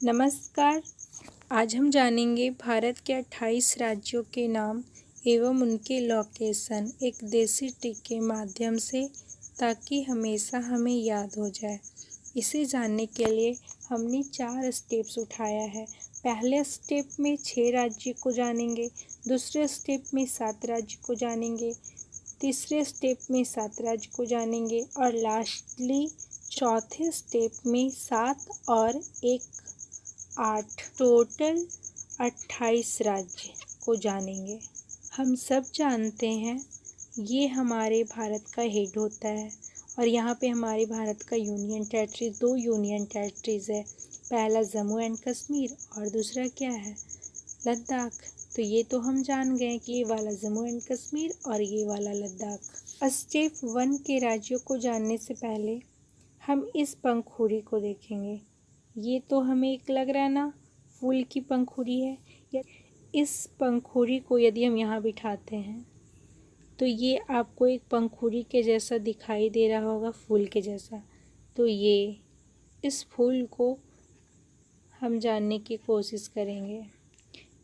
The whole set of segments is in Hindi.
नमस्कार। आज हम जानेंगे भारत के 28 राज्यों के नाम एवं उनके लोकेशन एक देसी ट्रिक के माध्यम से, ताकि हमेशा हमें याद हो जाए। इसे जानने के लिए हमने 4 स्टेप्स उठाया है। पहले स्टेप में 6 राज्य को जानेंगे, दूसरे स्टेप में 7 राज्य को जानेंगे, तीसरे स्टेप में 7 राज्य को जानेंगे और लास्टली चौथे स्टेप में 7 और 1 8 टोटल 28 राज्य को जानेंगे। हम सब जानते हैं ये हमारे भारत का हेड होता है और यहाँ पे हमारे भारत का यूनियन टेरिटरी 2 यूनियन टेरिटरीज़ है। पहला जम्मू एंड कश्मीर और दूसरा क्या है, लद्दाख। तो ये तो हम जान गए कि ये वाला जम्मू एंड कश्मीर और ये वाला लद्दाख। स्टेप 1 के राज्यों को जानने से पहले हम इस पंखुड़ी को देखेंगे। ये तो हमें एक लग रहा है ना, फूल की पंखुड़ी है। इस पंखुड़ी को यदि हम यहाँ बिठाते हैं तो ये आपको एक पंखुड़ी के जैसा दिखाई दे रहा होगा, फूल के जैसा। तो ये इस फूल को हम जानने की कोशिश करेंगे।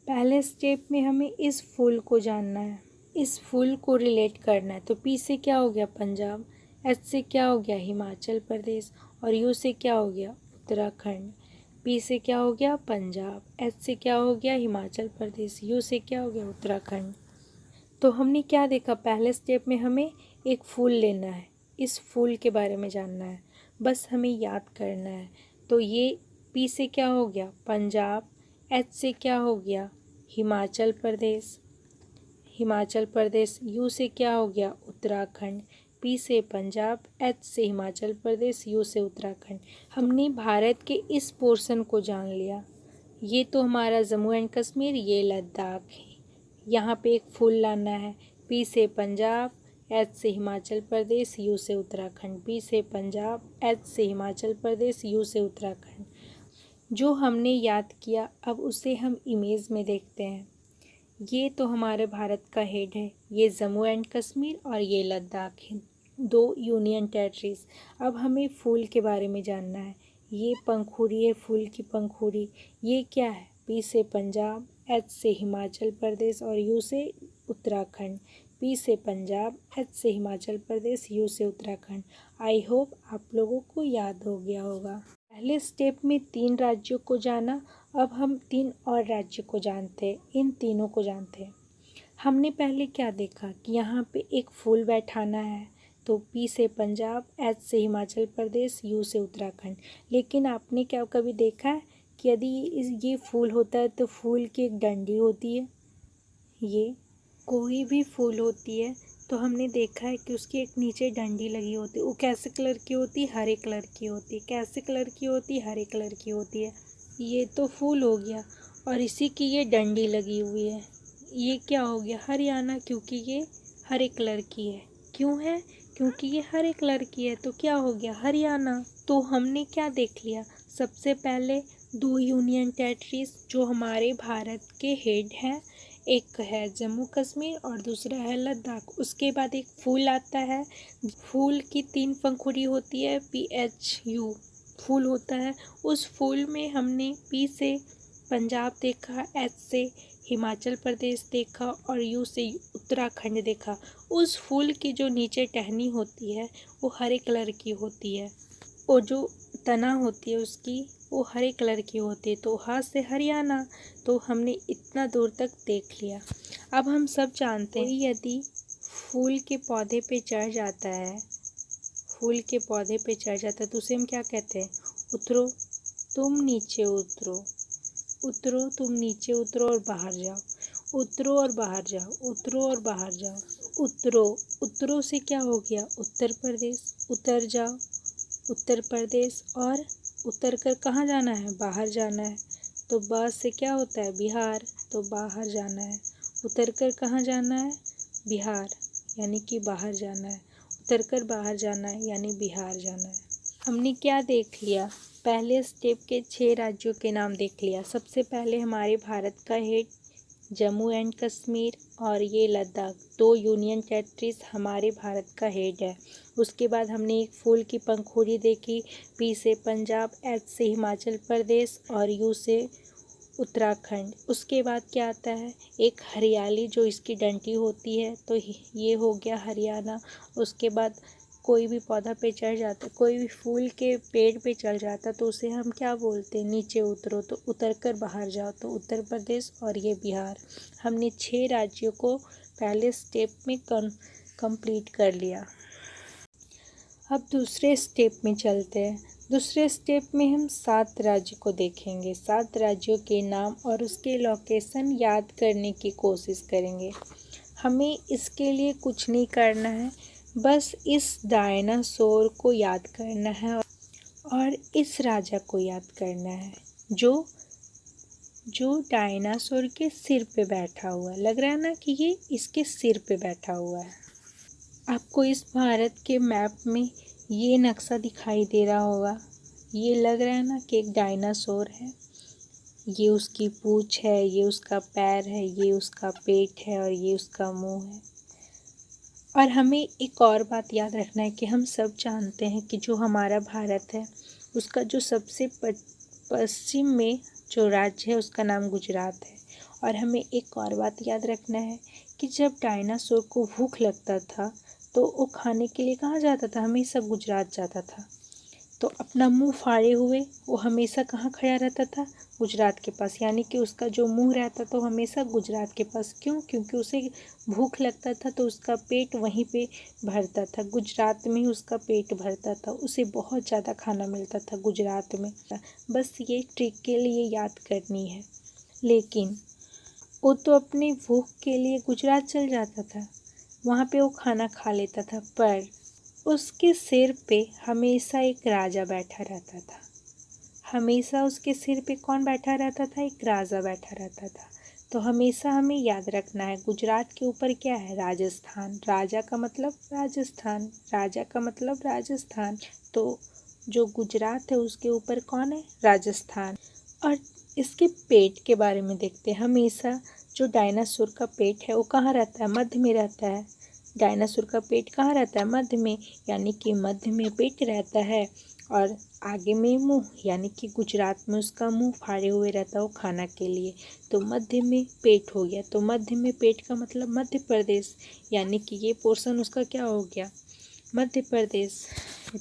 पहले स्टेप में हमें इस फूल को जानना है, इस फूल को रिलेट करना है। तो पी से क्या हो गया, पंजाब। एच से क्या हो गया, हिमाचल प्रदेश। और यू से क्या हो गया, उत्तराखंड। पी से क्या हो गया, पंजाब। एच से क्या हो गया, हिमाचल प्रदेश। यू से क्या हो गया, उत्तराखंड। तो हमने क्या देखा, पहले स्टेप में हमें एक फूल लेना है, इस फूल के बारे में जानना है, बस हमें याद करना है। तो ये पी से क्या हो गया, पंजाब। एच से क्या हो गया, हिमाचल प्रदेश, हिमाचल प्रदेश। यू से क्या हो गया, उत्तराखंड। पी से पंजाब, एच से हिमाचल प्रदेश, यू से उत्तराखंड। हमने भारत के इस पोर्शन को जान लिया। ये तो हमारा जम्मू एंड कश्मीर, ये लद्दाख है। यहाँ पे एक फूल लाना है, पी से पंजाब, एच से हिमाचल प्रदेश, यू से उत्तराखंड। पी से पंजाब, एच से हिमाचल प्रदेश, यू से उत्तराखंड। जो हमने याद किया अब उसे हम इमेज में देखते हैं। ये तो हमारे भारत का हेड है, ये जम्मू एंड कश्मीर और ये लद्दाख है, 2 यूनियन टेरिटरीज। अब हमें फूल के बारे में जानना है। ये पंखुड़ी है, फूल की पंखुड़ी। ये क्या है, पी से पंजाब, एच से हिमाचल प्रदेश और यू से उत्तराखंड। पी से पंजाब, एच से हिमाचल प्रदेश, यू से उत्तराखंड। आई होप आप लोगों को याद हो गया होगा। पहले स्टेप में 3 राज्यों को जाना, अब हम 3 और राज्य को जानते हैं, इन तीनों को जानते हैं। हमने पहले क्या देखा कि यहाँ पे एक फूल बैठाना है, तो पी से पंजाब, एच से हिमाचल प्रदेश, यू से उत्तराखंड। लेकिन आपने क्या कभी देखा है कि यदि ये फूल होता है तो फूल की एक डंडी होती है, ये कोई भी फूल होती है तो हमने देखा है कि उसकी एक नीचे डंडी लगी होती है। वो कैसे कलर की होती है, हरे कलर की होती है। कैसे कलर की होती है, हरे कलर की होती है। ये तो फूल हो गया और इसी की ये डंडी लगी हुई है। ये क्या हो गया, हरियाणा, क्योंकि ये हरे कलर की है। क्यों है, क्योंकि ये हरे कलर की है, तो क्या हो गया, हरियाणा। तो हमने क्या देख लिया, सबसे पहले 2 यूनियन टेरिटरीज जो हमारे भारत के हेड हैं, एक है जम्मू कश्मीर और दूसरा है लद्दाख। उसके बाद एक फूल आता है, फूल की 3 पंखुड़ी होती है, PHU फूल होता है। उस फूल में हमने पी से पंजाब देखा, एच से हिमाचल प्रदेश देखा और यू से उत्तराखंड देखा। उस फूल की जो नीचे टहनी होती है वो हरे कलर की होती है, और जो तना होती है उसकी वो हरे कलर की होती है, तो हाथ से हरियाणा। तो हमने इतना दूर तक देख लिया। अब हम सब जानते हैं यदि फूल के पौधे पे चढ़ जाता है, फूल के पौधे पे चढ़ जाता है तो उसे हम क्या कहते हैं, उतरो तुम नीचे उतरो, उतरो तुम नीचे उतरो और बाहर जाओ, उतरो और बाहर जाओ, उतरो और बाहर जाओ। उतरो, उतरो से क्या हो गया, उत्तर प्रदेश। उतर जाओ, उत्तर प्रदेश। और उतर कर कहाँ जाना है, बाहर जाना है। तो बा से क्या होता है, बिहार, तो बाहर जाना है। उतर कर कहाँ जाना है, बिहार, यानी कि बाहर जाना है। उतर कर बाहर जाना है यानी बिहार जाना है। हमने क्या देख लिया, पहले स्टेप के 6 राज्यों के नाम देख लिया। सबसे पहले हमारे भारत का हेड जम्मू एंड कश्मीर और ये लद्दाख, 2 यूनियन टेरिटरीज हमारे भारत का हेड है। उसके बाद हमने एक फूल की पंखुड़ी देखी, P से पंजाब, H से हिमाचल प्रदेश और U से उत्तराखंड। उसके बाद क्या आता है, एक हरियाली जो इसकी डंठी होती है, तो ये हो गया हरियाणा। उसके बाद कोई भी पौधा पे चढ़ जाता, कोई भी फूल के पेड़ पे चढ़ जाता तो उसे हम क्या बोलते हैं, नीचे उतरो, तो उतर कर बाहर जाओ, तो उत्तर प्रदेश और ये बिहार। हमने 6 राज्यों को पहले स्टेप में कंप्लीट कर लिया। अब दूसरे स्टेप में चलते हैं। दूसरे स्टेप में हम 7 राज्य को देखेंगे। 7 राज्यों के नाम और उसके लोकेशन याद करने की कोशिश करेंगे। हमें इसके लिए कुछ नहीं करना है, बस इस डायनासोर को याद करना है और इस राजा को याद करना है जो डायनासोर के सिर पे बैठा हुआ है। लग रहा है ना कि ये इसके सिर पे बैठा हुआ है। आपको इस भारत के मैप में ये नक्शा दिखाई दे रहा होगा। ये लग रहा है ना कि एक डायनासोर है। ये उसकी पूँछ है, ये उसका पैर है, ये उसका पेट है और ये उसका मुंह है। और हमें एक और बात याद रखना है कि हम सब जानते हैं कि जो हमारा भारत है उसका जो सबसे पश्चिम में जो राज्य है उसका नाम गुजरात है। और हमें एक और बात याद रखना है कि जब डायनासोर को भूख लगता था तो वो खाने के लिए कहाँ जाता था, हमेशा गुजरात जाता था। तो अपना मुंह फाड़े हुए वो हमेशा कहाँ खड़ा रहता था, गुजरात के पास। यानी कि उसका जो मुंह रहता था वो हमेशा गुजरात के पास। क्यों? क्योंकि उसे भूख लगता था तो उसका पेट वहीं पे भरता था, गुजरात में ही उसका पेट भरता था। उसे बहुत ज़्यादा खाना मिलता था गुजरात में। बस ये ट्रिक के लिए याद करनी है। लेकिन वो तो अपनी भूख के लिए गुजरात चल जाता था, वहाँ पे वो खाना खा लेता था, पर उसके सिर पे हमेशा एक राजा बैठा रहता था। हमेशा उसके सिर पे कौन बैठा रहता था, एक राजा बैठा रहता था। तो हमेशा हमें याद रखना है, गुजरात के ऊपर क्या है, राजस्थान। राजा का मतलब राजस्थान, राजा का मतलब राजस्थान। तो जो गुजरात है उसके ऊपर कौन है, राजस्थान। और इसके पेट के बारे में देखते हैं। हमेशा जो डायनासोर का पेट है वो कहाँ रहता है, मध्य में रहता है। डायनासोर का पेट कहाँ रहता है, मध्य में। यानी कि मध्य में पेट रहता है और आगे में मुंह, यानी कि गुजरात में उसका मुंह फाड़े हुए रहता है वो खाना के लिए। तो मध्य में पेट हो गया। तो मध्य में पेट का मतलब मध्य प्रदेश, यानी कि ये पोर्शन उसका क्या हो गया, मध्य प्रदेश।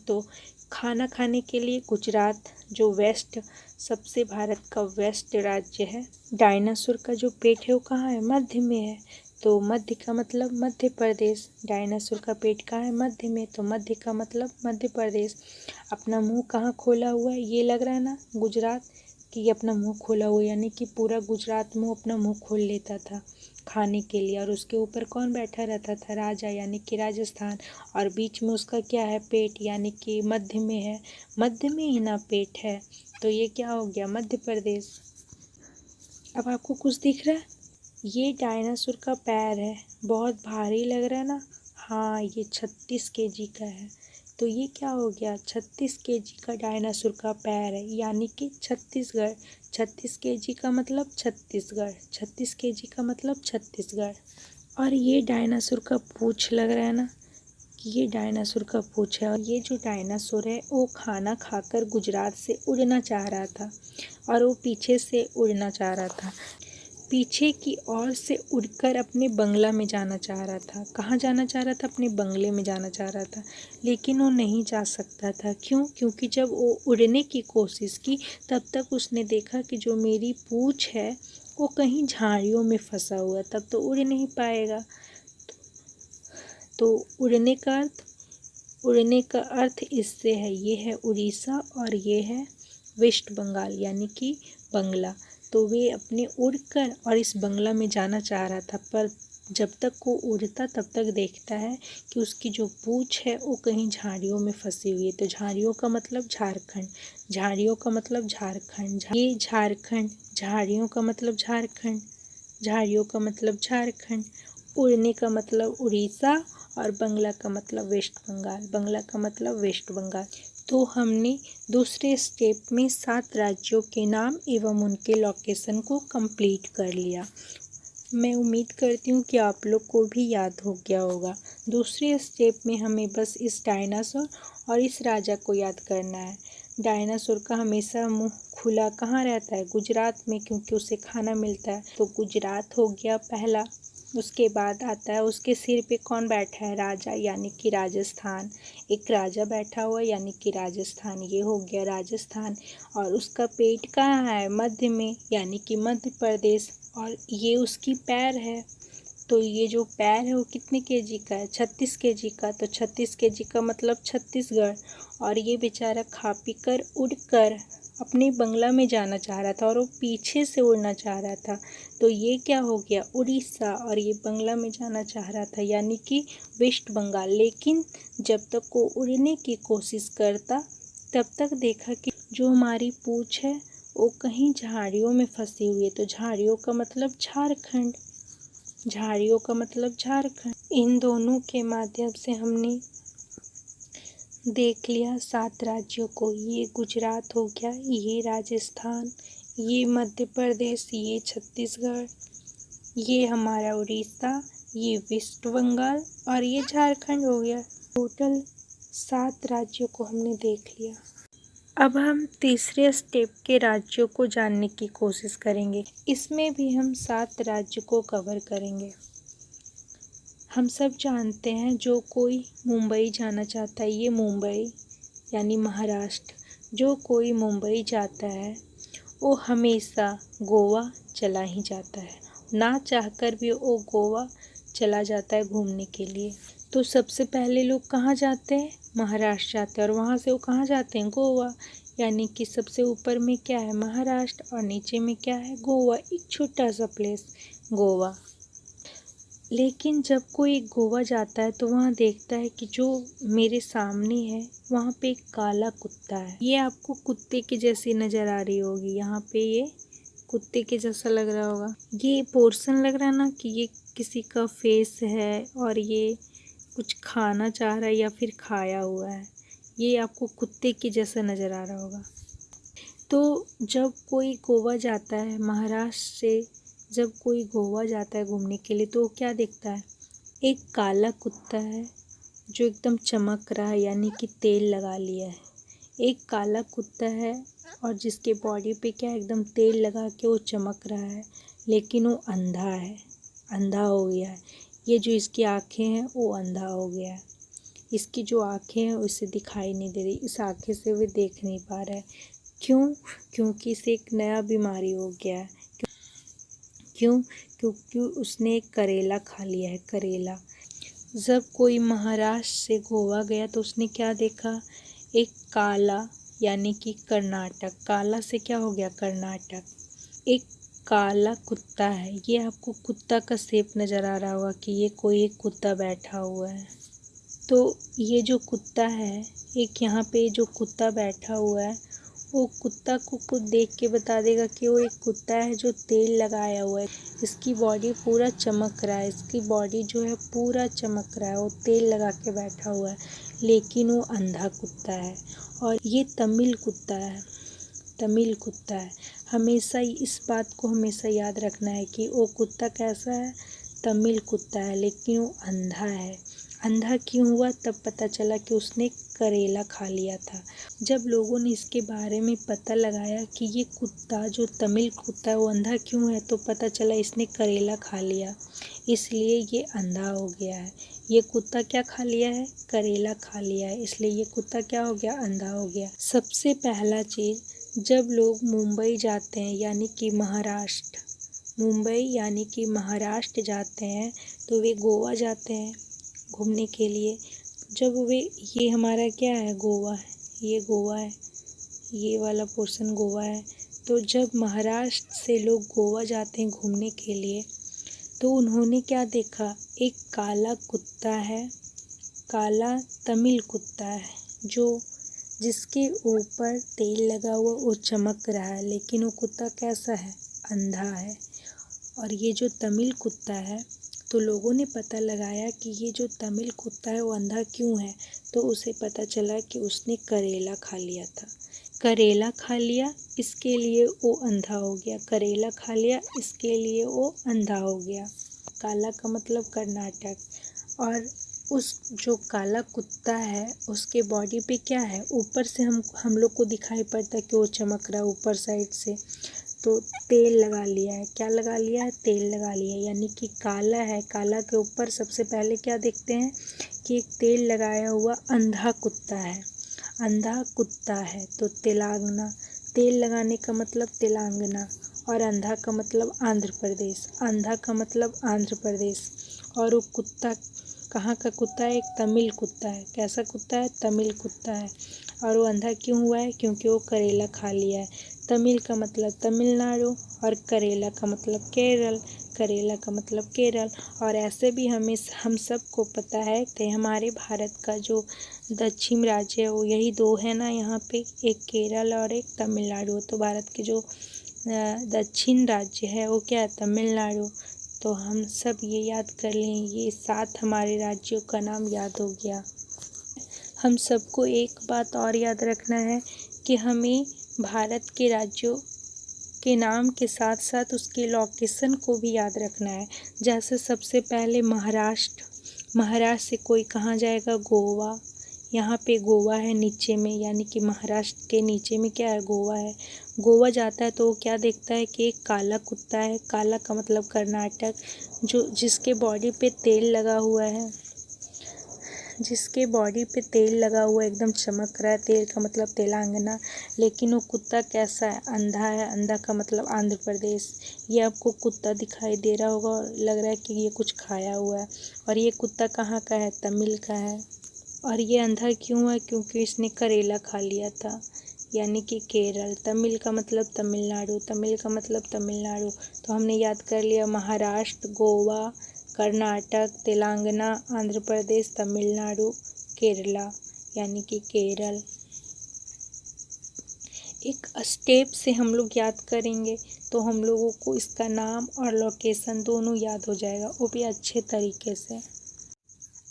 तो खाना खाने के लिए गुजरात, जो वेस्ट, सबसे भारत का वेस्ट राज्य है, डायनासोर का जो पेट है वो कहाँ है, मध्य में है। तो मध्य का मतलब मध्य प्रदेश। डायनासोर का पेट कहाँ है, मध्य में, तो मध्य का मतलब मध्य प्रदेश। अपना मुंह कहाँ खोला हुआ है, ये लग रहा है ना गुजरात, कि ये अपना मुंह खोला हुआ, यानी कि पूरा गुजरात में अपना मुंह खोल लेता था खाने के लिए। और उसके ऊपर कौन बैठा रहता था, राजा, यानी कि राजस्थान। और बीच में उसका क्या है, पेट, यानी कि मध्य में है। मध्य में ही ना पेट है, तो ये क्या हो गया, मध्य प्रदेश। अब आपको कुछ दिख रहा है, ये डायनासोर का पैर है, बहुत भारी लग रहा है ना। हाँ, ये 36 केजी का है। तो ये क्या हो गया, 36 केजी का डायनासोर का पैर है, यानी कि छत्तीसगढ़। 36 केजी का मतलब छत्तीसगढ़, 36 केजी का मतलब छत्तीसगढ़। और ये डायनासोर का पूँछ लग रहा है ना, कि ये डायनासोर का पूँछ है। और ये जो डायनासोर है वो खाना खाकर गुजरात से उड़ना चाह रहा था, और वो पीछे से उड़ना चाह रहा था, पीछे की ओर से उड़कर अपने बंगला में जाना चाह रहा था। कहाँ जाना चाह रहा था, अपने बंगले में जाना चाह रहा था। लेकिन वो नहीं जा सकता था। क्यों? क्योंकि जब वो उड़ने की कोशिश की तब तक उसने देखा कि जो मेरी पूँछ है वो कहीं झाड़ियों में फंसा हुआ है, तब तो उड़ नहीं पाएगा। तो उड़ने का अर्थ इससे है, ये है उड़ीसा और ये है वेस्ट बंगाल, यानी कि बंगला। तो वे अपने उड़कर और इस बंगला में जाना चाह रहा था, पर जब तक वो उड़ता तब तक देखता है कि उसकी जो पूँछ है वो कहीं झाड़ियों में फंसी हुई है। तो झाड़ियों का मतलब झारखंड, झाड़ियों का मतलब झारखंड, ये झारखंड, झाड़ियों का मतलब झारखंड, झाड़ियों का मतलब झारखंड, उड़ने का मतलब उड़ीसा और बंगला का मतलब वेस्ट बंगाल, बंगला का मतलब वेस्ट बंगाल। तो हमने दूसरे स्टेप में 7 राज्यों के नाम एवं उनके लोकेशन को कंप्लीट कर लिया। मैं उम्मीद करती हूँ कि आप लोग को भी याद हो गया होगा। दूसरे स्टेप में हमें बस इस डायनासोर और इस राजा को याद करना है। डायनासोर का हमेशा मुंह खुला कहाँ रहता है? गुजरात में, क्योंकि उसे खाना मिलता है। तो गुजरात हो गया पहला। उसके बाद आता है उसके सिर पे कौन बैठा है? राजा, यानी कि राजस्थान। एक राजा बैठा हुआ यानी कि राजस्थान, ये हो गया राजस्थान। और उसका पेट कहाँ है? मध्य में, यानी कि मध्य प्रदेश। और ये उसकी पैर है। तो ये जो पैर है वो कितने केजी का है? 36 केजी का। तो 36 केजी का मतलब छत्तीसगढ़। और ये बेचारा खा पी कर उड़ कर अपने बंगला में जाना चाह रहा था और वो पीछे से उड़ना चाह रहा था। तो ये क्या हो गया? उड़ीसा। और ये बंगला में जाना चाह रहा था यानी कि वेस्ट बंगाल। लेकिन जब तक वो उड़ने की कोशिश करता तब तक देखा कि जो हमारी पूँछ है वो कहीं झाड़ियों में फंसी हुई है। तो झाड़ियों का मतलब झारखंड। झाड़ियों का मतलब झारखंड। इन दोनों के माध्यम से हमने देख लिया 7 राज्यों को। ये गुजरात हो गया, ये राजस्थान, ये मध्य प्रदेश, ये छत्तीसगढ़, ये हमारा उड़ीसा, ये वेस्ट बंगाल और ये झारखंड हो गया। टोटल 7 राज्यों को हमने देख लिया। अब हम तीसरे स्टेप के राज्यों को जानने की कोशिश करेंगे। इसमें भी हम 7 राज्य को कवर करेंगे। हम सब जानते हैं जो कोई मुंबई जाना चाहता है, ये मुंबई यानी महाराष्ट्र। जो कोई मुंबई जाता है वो हमेशा गोवा चला ही जाता है, ना चाहकर भी वो गोवा चला जाता है घूमने के लिए। तो सबसे पहले लोग कहाँ जाते हैं? महाराष्ट्र जाते हैं। और वहाँ से वो कहाँ जाते हैं? गोवा। यानी कि सबसे ऊपर में क्या है? महाराष्ट्र और नीचे में क्या है? गोवा। एक छोटा सा प्लेस गोवा। लेकिन जब कोई गोवा जाता है तो वहाँ देखता है कि जो मेरे सामने है वहाँ पे एक काला कुत्ता है। ये आपको कुत्ते के जैसी नज़र आ रही होगी। यहाँ पे ये कुत्ते के जैसा लग रहा होगा। ये पोर्शन लग रहा है ना कि ये किसी का फेस है और ये कुछ खाना चाह रहा है या फिर खाया हुआ है। ये आपको कुत्ते के जैसा नज़र आ रहा होगा। तो जब कोई गोवा जाता है महाराष्ट्र से, जब कोई गोवा जाता है घूमने के लिए तो वो क्या देखता है? एक काला कुत्ता है जो एकदम चमक रहा है, यानी कि तेल लगा लिया है। एक काला कुत्ता है और जिसके बॉडी पे क्या एकदम तेल लगा के वो चमक रहा है, लेकिन वो अंधा है, अंधा हो गया है। ये जो इसकी आँखें हैं वो अंधा हो गया है। इसकी जो आँखें हैं उसे दिखाई नहीं दे रही, इस आँखें से वो देख नहीं पा रहा है। क्यों? क्योंकि इसे एक नया बीमारी हो गया है। क्यों? क्योंकि उसने एक करेला खा लिया है, करेला। जब कोई महाराष्ट्र से गोवा गया तो उसने क्या देखा? एक काला, यानी कि कर्नाटक। काला से क्या हो गया? कर्नाटक। एक काला कुत्ता है। ये आपको कुत्ता का शेप नज़र आ रहा होगा कि ये कोई एक कुत्ता बैठा हुआ है। तो ये जो कुत्ता है, एक यहाँ पे जो कुत्ता बैठा हुआ है वो कुत्ता को खुद देख के बता देगा कि वो एक कुत्ता है जो तेल लगाया हुआ है। इसकी बॉडी पूरा चमक रहा है, इसकी बॉडी जो है पूरा चमक रहा है, वो तेल लगा के बैठा हुआ है, लेकिन वो अंधा कुत्ता है। और ये तमिल कुत्ता है, तमिल कुत्ता है। हमेशा इस बात को हमेशा याद रखना है कि वो कुत्ता कैसा है? तमिल कुत्ता है, लेकिन वो अंधा है। अंधा क्यों हुआ? तब पता चला कि उसने करेला खा लिया था। जब लोगों ने इसके बारे में पता लगाया कि ये कुत्ता जो तमिल कुत्ता है वो अंधा क्यों है, तो पता चला इसने करेला खा लिया, इसलिए ये अंधा हो गया है। ये कुत्ता क्या खा लिया है? करेला खा लिया है, इसलिए ये कुत्ता क्या हो गया? अंधा हो गया। सबसे पहला चीज़, जब लोग मुंबई जाते हैं यानी कि महाराष्ट्र, मुंबई यानी कि महाराष्ट्र जाते हैं तो वे गोवा जाते हैं घूमने के लिए। जब वे, ये हमारा क्या है? गोवा है, ये गोवा है, ये वाला पोर्शन गोवा है। तो जब महाराष्ट्र से लोग गोवा जाते हैं घूमने के लिए तो उन्होंने क्या देखा? एक काला कुत्ता है, काला तमिल कुत्ता है जो जिसके ऊपर तेल लगा हुआ वो चमक रहा है, लेकिन वो कुत्ता कैसा है? अंधा है। और ये जो तमिल कुत्ता है, तो लोगों ने पता लगाया कि ये जो तमिल कुत्ता है वो अंधा क्यों है, तो उसे पता चला कि उसने करेला खा लिया था। करेला खा लिया इसके लिए वो अंधा हो गया, करेला खा लिया इसके लिए वो अंधा हो गया। काला का मतलब कर्नाटक। और उस जो काला कुत्ता है उसके बॉडी पे क्या है, ऊपर से हम लोग को दिखाई पड़ता है कि वो चमक रहा है ऊपर साइड से। तो तेल लगा लिया है, क्या लगा लिया है, तेल लगा लिया है, यानी कि काला है। काला के ऊपर सबसे पहले क्या देखते हैं कि एक तेल लगाया हुआ अंधा कुत्ता है। अंधा कुत्ता है तो तेलंगाना, तेल लगाने का मतलब तेलंगाना, और अंधा का मतलब आंध्र प्रदेश, अंधा का मतलब आंध्र प्रदेश। और वो कुत्ता कहाँ का कुत्ता है, एक तमिल कुत्ता है। कैसा कुत्ता है, तमिल कुत्ता है। और वो अंधा क्यों हुआ है, क्योंकि वो करेला खा लिया है। तमिल का मतलब तमिलनाडु और करेला का मतलब केरल, करेला का मतलब केरल। और ऐसे भी हम सबको पता है कि हमारे भारत का जो दक्षिण राज्य है वो यही दो है ना यहाँ पे, एक केरल और एक तमिलनाडु। तो भारत के जो दक्षिण राज्य है वो क्या है, तमिलनाडु। तो हम सब ये याद कर लें, ये 7 हमारे राज्यों का नाम याद हो गया। हम सबको एक बात और याद रखना है कि हमें भारत के राज्यों के नाम के साथ साथ उसके लोकेशन को भी याद रखना है। जैसे सबसे पहले महाराष्ट्र, महाराष्ट्र से कोई कहाँ जाएगा, गोवा। यहाँ पे गोवा है नीचे में, यानी कि महाराष्ट्र के नीचे में क्या है, गोवा है। गोवा जाता है तो वो क्या देखता है कि एक काला कुत्ता है। काला का मतलब कर्नाटक, जिसके बॉडी पे तेल लगा हुआ है, जिसके बॉडी पे तेल लगा हुआ एकदम चमक रहा है। तेल का मतलब तेलंगाना। लेकिन वो कुत्ता कैसा है, अंधा है। अंधा का मतलब आंध्र प्रदेश। ये आपको कुत्ता दिखाई दे रहा होगा और लग रहा है कि ये कुछ खाया हुआ है। और ये कुत्ता कहाँ का है, तमिल का है। और ये अंधा क्यों है, क्योंकि इसने करेला खा लिया था, यानी कि केरल। तमिल का मतलब तमिलनाडु, तमिल का मतलब तमिलनाडु। तो हमने याद कर लिया महाराष्ट्र, गोवा, कर्नाटक, तेलंगाना, आंध्र प्रदेश, तमिलनाडु, केरला, यानी कि केरल। एक स्टेप से हम लोग याद करेंगे तो हम लोगों को इसका नाम और लोकेशन दोनों याद हो जाएगा, वो भी अच्छे तरीके से।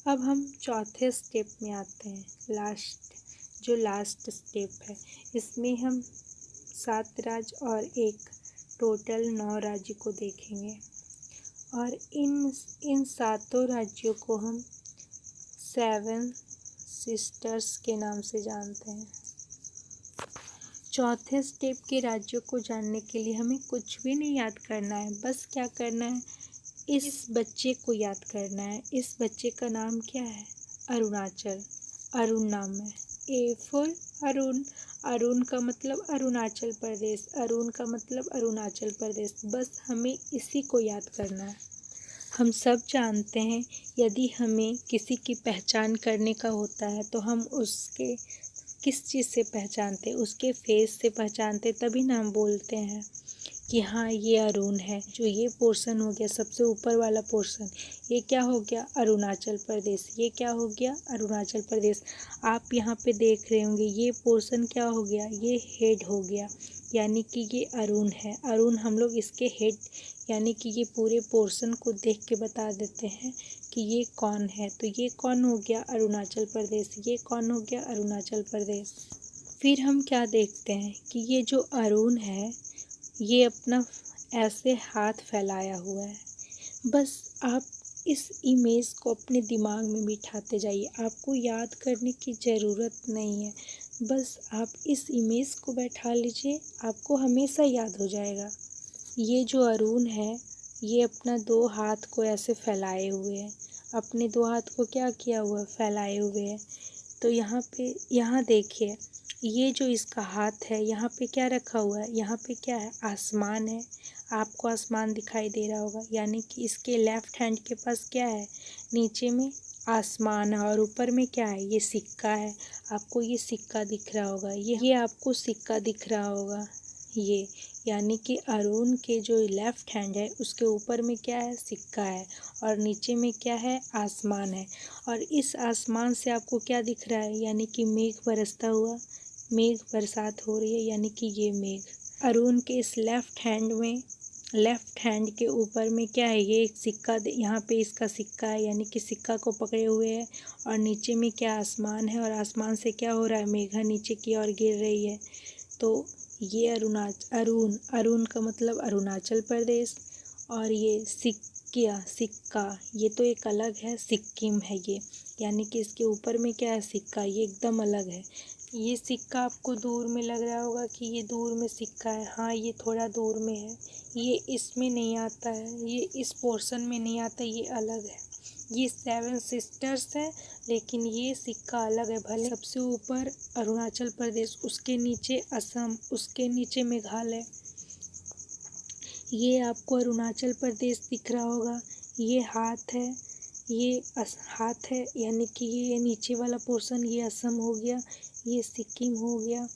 अब हम चौथे स्टेप में आते हैं, लास्ट स्टेप है। इसमें हम 7 राज्य और एक टोटल 9 राज्य को देखेंगे। और इन सातों राज्यों को हम 7 सिस्टर्स के नाम से जानते हैं। चौथे स्टेप के राज्यों को जानने के लिए हमें कुछ भी नहीं याद करना है, बस क्या करना है, इस बच्चे को याद करना है। इस बच्चे का नाम क्या है, अरुणाचल। अरुण नाम है। A for Arun. अरुण का मतलब अरुणाचल प्रदेश, अरुण का मतलब अरुणाचल प्रदेश। बस हमें इसी को याद करना है। हम सब जानते हैं यदि हमें किसी की पहचान करने का होता है तो हम उसके किस चीज़ से पहचानते हैं, उसके फेस से पहचानते, तभी ना हम बोलते हैं कि हाँ ये अरुण है। जो ये पोर्शन हो गया सबसे ऊपर वाला पोर्शन, ये क्या हो गया, अरुणाचल प्रदेश। ये क्या हो गया, अरुणाचल प्रदेश। आप यहाँ पे देख रहे होंगे ये पोर्शन क्या हो गया, ये हेड हो गया, यानी कि ये अरुण है। अरुण हम लोग इसके हेड, यानी कि ये पूरे पोर्शन को देख के बता देते हैं कि ये कौन है। तो ये कौन हो गया, अरुणाचल प्रदेश। ये कौन हो गया, अरुणाचल प्रदेश। फिर हम क्या देखते हैं कि ये जो अरुण है ये अपना ऐसे हाथ फैलाया हुआ है। बस आप इस इमेज को अपने दिमाग में बिठाते जाइए, आपको याद करने की ज़रूरत नहीं है। बस आप इस इमेज को बैठा लीजिए, आपको हमेशा याद हो जाएगा। ये जो अरुण है ये अपना 2 हाथ को ऐसे फैलाए हुए है, अपने 2 हाथ को क्या किया हुआ है, फैलाए हुए है। तो यहाँ देखिए, ये जो इसका हाथ है यहाँ पे क्या रखा हुआ है, यहाँ पे क्या है, आसमान है। आपको आसमान दिखाई दे रहा होगा, यानी कि इसके लेफ्ट हैंड के पास क्या है, नीचे में आसमान है और ऊपर में क्या है, ये सिक्का है। आपको ये सिक्का दिख रहा होगा, ये आपको सिक्का दिख रहा होगा ये, यानी कि अरुण के जो लेफ्ट हैंड है उसके ऊपर में क्या है, सिक्का है, और नीचे में क्या है, आसमान है। और इस आसमान से आपको क्या दिख रहा है, यानी कि मेघ बरसता हुआ, मेघ बरसात हो रही है, यानी कि ये मेघ। अरुण के इस लेफ्ट हैंड के ऊपर में क्या है, ये एक सिक्का, यहाँ पे इसका सिक्का है, यानी कि सिक्का को पकड़े हुए है। और नीचे में क्या, आसमान है, और आसमान से क्या हो रहा है, मेघा नीचे की ओर गिर रही है। तो ये अरुण का मतलब अरुणाचल प्रदेश। और ये सिक्का, ये तो एक अलग है, सिक्किम है ये, यानी कि इसके ऊपर में क्या है, सिक्का, ये एकदम अलग है। ये सिक्का आपको दूर में लग रहा होगा कि ये दूर में सिक्का है, हाँ ये थोड़ा दूर में है, ये इसमें नहीं आता है, ये इस पोर्शन में नहीं आता, ये अलग है। ये 7 सिस्टर्स है, लेकिन ये सिक्का अलग है। भले सबसे ऊपर अरुणाचल प्रदेश, उसके नीचे असम, उसके नीचे मेघालय, ये आपको अरुणाचल प्रदेश दिख रहा होगा। ये हाथ है, ये हाथ है, यानी कि ये नीचे वाला पोर्शन ये असम हो गया, ये सिक्किम हो गया।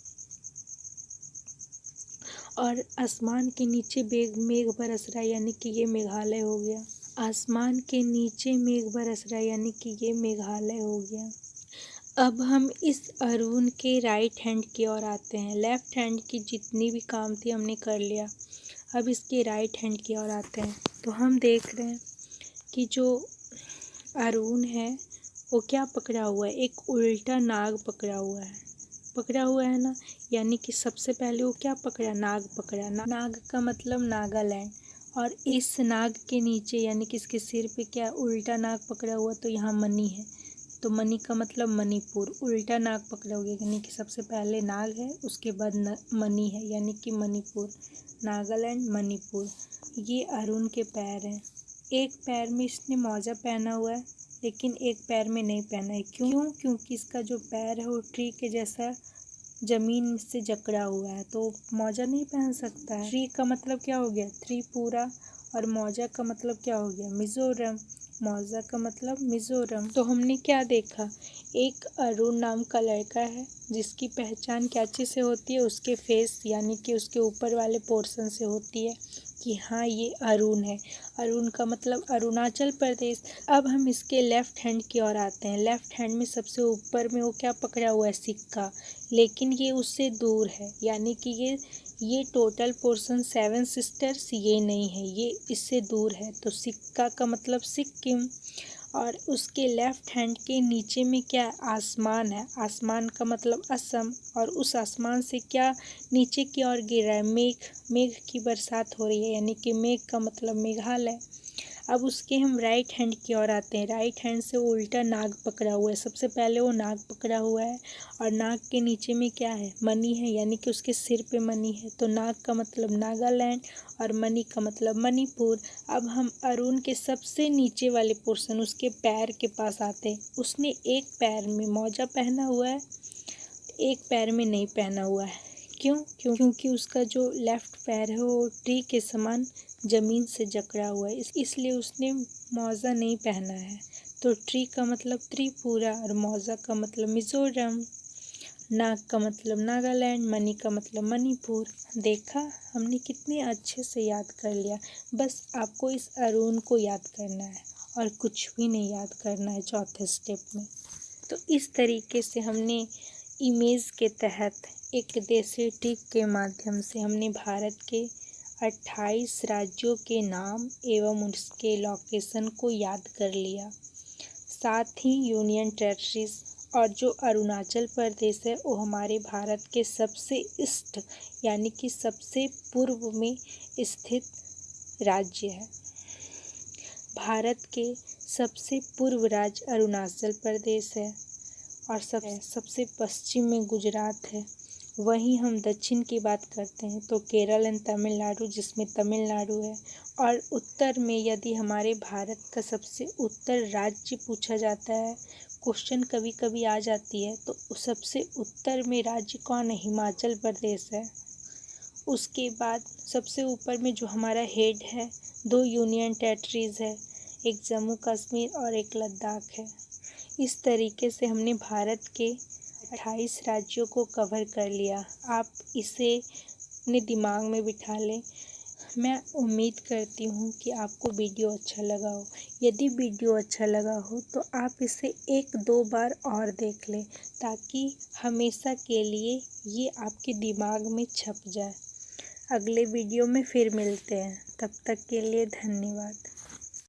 और आसमान के नीचे मेघ बरस रहा है, यानी कि ये मेघालय हो गया। आसमान के नीचे मेघ बरस रहा है, यानी कि ये मेघालय हो गया। अब हम इस अरुण के राइट हैंड की ओर आते हैं। लेफ्ट हैंड की जितनी भी काम थी हमने कर लिया, अब इसके राइट हैंड की ओर आते हैं। तो हम देख रहे हैं कि जो अरुण है वो क्या पकड़ा हुआ है, एक उल्टा नाग पकड़ा हुआ है ना। यानी कि सबसे पहले वो क्या पकड़ा, नाग पकड़ा। नाग का मतलब नागालैंड, और इस नाग के नीचे यानी कि इसके सिर पे क्या उल्टा नाग पकड़ा हुआ, तो यहाँ मणि है, तो मणि का मतलब मणिपुर। उल्टा नाग पकड़ा हुआ यानी कि सबसे पहले नाग है, उसके बाद मणि है, यानी कि मणिपुर। नागालैंड, मणिपुर। ये अरुण के पैर हैं। एक पैर में इसने मोजा पहना हुआ है, लेकिन एक पैर में नहीं पहना है। क्यों? क्योंकि इसका जो पैर है वो ट्री के जैसा जमीन से जकड़ा हुआ है, तो मोजा नहीं पहन सकता है। ट्री का मतलब क्या हो गया, त्रिपुरा, और मोजा का मतलब क्या हो गया, मिजोरम। मोजा का मतलब मिजोरम। तो हमने क्या देखा, एक अरुण नाम का लड़का है जिसकी पहचान क्या चीज़ से होती है, उसके फेस यानी कि उसके ऊपर वाले पोर्शन से होती है कि हाँ ये अरुण है। अरुण का मतलब अरुणाचल प्रदेश। अब हम इसके लेफ्ट हैंड की ओर आते हैं। लेफ्ट हैंड में सबसे ऊपर में वो क्या पकड़ा हुआ है, सिक्का, लेकिन ये उससे दूर है, यानी कि ये टोटल पोर्शन 7 सिस्टर्स ये नहीं है, ये इससे दूर है। तो सिक्का का मतलब सिक्किम। और उसके लेफ्ट हैंड के नीचे में क्या आसमान है, आसमान का मतलब असम। और उस आसमान से क्या नीचे की ओर गिर रहा है, मेघ की बरसात हो रही है, यानी कि मेघ का मतलब मेघालय। अब उसके हम राइट हैंड की ओर आते हैं। राइट हैंड से वो उल्टा नाग पकड़ा हुआ है। सबसे पहले वो नाग पकड़ा हुआ है, और नाग के नीचे में क्या है, मणि है, यानी कि उसके सिर पे मणि है। तो नाग का मतलब नागालैंड, और मणि का मतलब मणिपुर। अब हम अरुण के सबसे नीचे वाले पोर्शन, उसके पैर के पास आते हैं। उसने एक पैर में मोजा पहना हुआ है, एक पैर में नहीं पहना हुआ है। क्योंकि उसका जो लेफ्ट पैर है वो ट्री के समान जमीन से जकड़ा हुआ है, इसलिए उसने मोजा नहीं पहना है। तो ट्री का मतलब त्रिपुरा, और मोजा का मतलब मिजोरम। नाग का मतलब नागालैंड, मणि का मतलब मणिपुर। देखा, हमने कितने अच्छे से याद कर लिया। बस आपको इस अरुण को याद करना है और कुछ भी नहीं याद करना है चौथे स्टेप में। तो इस तरीके से हमने इमेज के तहत एक देसी ट्रिक के माध्यम से हमने भारत के 28 राज्यों के नाम एवं उसके लोकेशन को याद कर लिया। साथ ही यूनियन टेरिटरीज, और जो अरुणाचल प्रदेश है वो हमारे भारत के सबसे ईस्ट यानी कि सबसे पूर्व में स्थित राज्य है। भारत के सबसे पूर्व राज्य अरुणाचल प्रदेश है, और सबसे पश्चिम में गुजरात है। वहीं हम दक्षिण की बात करते हैं तो केरल एंड तमिलनाडु, जिसमें तमिलनाडु है। और उत्तर में यदि हमारे भारत का सबसे उत्तर राज्य पूछा जाता है, क्वेश्चन कभी कभी आ जाती है, तो सबसे उत्तर में राज्य कौन है, हिमाचल प्रदेश है। उसके बाद सबसे ऊपर में जो हमारा हेड है, 2 यूनियन टेरिटरीज है, एक जम्मू कश्मीर और एक लद्दाख है। इस तरीके से हमने भारत के 28 राज्यों को कवर कर लिया। आप इसे अपने दिमाग में बिठा लें। मैं उम्मीद करती हूँ कि आपको वीडियो अच्छा लगा हो। यदि वीडियो अच्छा लगा हो तो आप इसे 1-2 बार और देख लें, ताकि हमेशा के लिए ये आपके दिमाग में छप जाए। अगले वीडियो में फिर मिलते हैं, तब तक के लिए धन्यवाद।